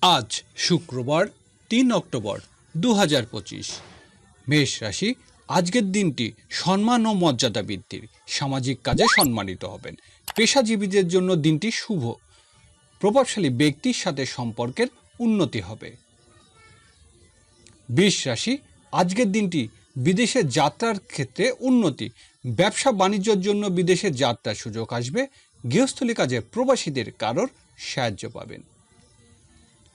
আজ শুক্রবার ৩ অক্টোবর ২০২৫। মেষ রাশি। আজকের দিনটি সম্মান ও মর্যাদা বৃদ্ধির, সামাজিক কাজে সম্মানিত হবেন। পেশাজীবীদের জন্য দিনটি শুভ, প্রভাবশালী ব্যক্তির সাথে সম্পর্কের উন্নতি হবে। বৃষ রাশি। আজকের দিনটি বিদেশে যাত্রার ক্ষেত্রে উন্নতি, ব্যবসা বাণিজ্যের জন্য বিদেশে যাত্রার সুযোগ আসবে। গৃহস্থলী কাজে প্রবাসীদের কারোর সাহায্য পাবেন।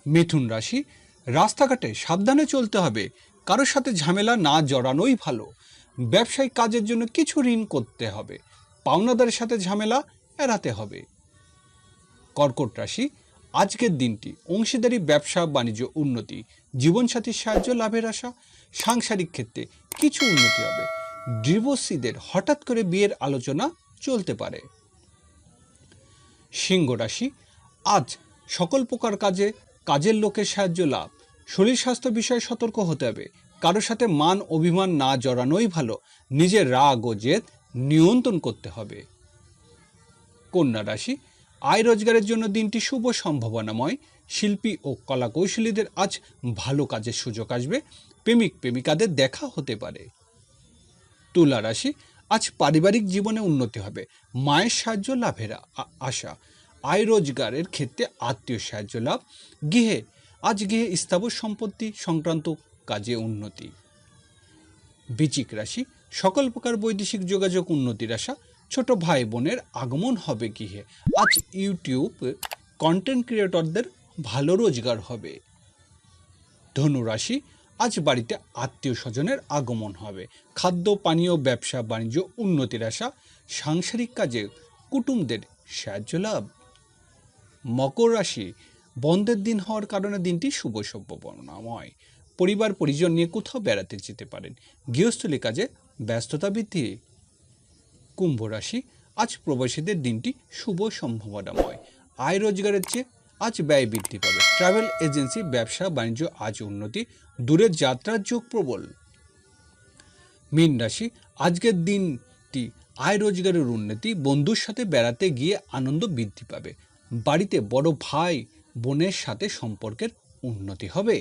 মিথুন রাশি। রাস্তাঘাটে সাবধানে চলতে হবে, কারোর সাথে ঝামেলা না জড়ানোই ভালো। ব্যবসায়িক কাজের জন্য কিছু ঋণ করতে হবে, পাওনাদারের সাথে ঝামেলা এড়াতে হবে। কর্কট রাশি। আজকের দিনটি অংশীদারি ব্যবসা বাণিজ্য উন্নতি, জীবনসাথীর সাহায্য লাভের আশা। সাংসারিক ক্ষেত্রে কিছু উন্নতি হবে। ডিভোর্সিদের হঠাৎ করে বিয়ের আলোচনা চলতে পারে। সিংহ রাশি। আজ সকল প্রকার কাজের লোকের সাহায্য লাভ। শরীর স্বাস্থ্য বিষয়ে সতর্ক হতে হবে, কারোর সাথে মান অভিমান না জড়ানোই ভালো। নিজের রাগ ও জেদ নিয়ন্ত্রণ করতে হবে। কন্যা রাশি। আয় রোজগারের জন্য দিনটি শুভ সম্ভাবনাময়। শিল্পী ও কলাকৌশলীদের আজ ভালো কাজের সুযোগ আসবে। প্রেমিক প্রেমিকাদের দেখা হতে পারে। তুলা রাশি। আজ পারিবারিক জীবনে উন্নতি হবে, মায়ের সাহায্য লাভের আশা। আয় রোজগারের ক্ষেত্রে আত্মীয় সাহায্য লাভ। গৃহে স্থাবর সম্পত্তি সংক্রান্ত কাজে উন্নতি। বৃশ্চিক রাশি। সকল প্রকার বৈদেশিক যোগাযোগ উন্নতির আশা। ছোট ভাই বোনের আগমন হবে গৃহে। আজ ইউটিউব কন্টেন্ট ক্রিয়েটরদের ভালো রোজগার হবে। ধনু রাশি। আজ বাড়িতে আত্মীয় স্বজনের আগমন হবে। খাদ্য পানীয় ব্যবসা বাণিজ্য উন্নতির আশা। সাংসারিক কাজে কুটুমদের সাহায্য লাভ। মকর রাশি। বন্ধের দিন হওয়ার কারণে দিনটি শুভ সম্ভাবনাময়। পরিবার পরিজন নিয়ে কোথাও বেড়াতে যেতে পারেন। গৃহস্থলী কাজে ব্যস্ততা বৃদ্ধি। কুম্ভ রাশি। আজ প্রবাসীদের দিনটি শুভ সম্ভাবনাময়। আয় রোজগারের চেয়ে আজ ব্যয় বৃদ্ধি পাবে। ট্রাভেল এজেন্সি ব্যবসা বাণিজ্য আজ উন্নতি, দূরের যাত্রার যোগ প্রবল। মীন রাশি। আজকের দিনটি আয় রোজগারের উন্নতি, বন্ধুর সাথে বেড়াতে গিয়ে আনন্দ বৃদ্ধি পাবে। বাড়িতে বড় ভাই বোনের সাথে সম্পর্কের উন্নতি হবে।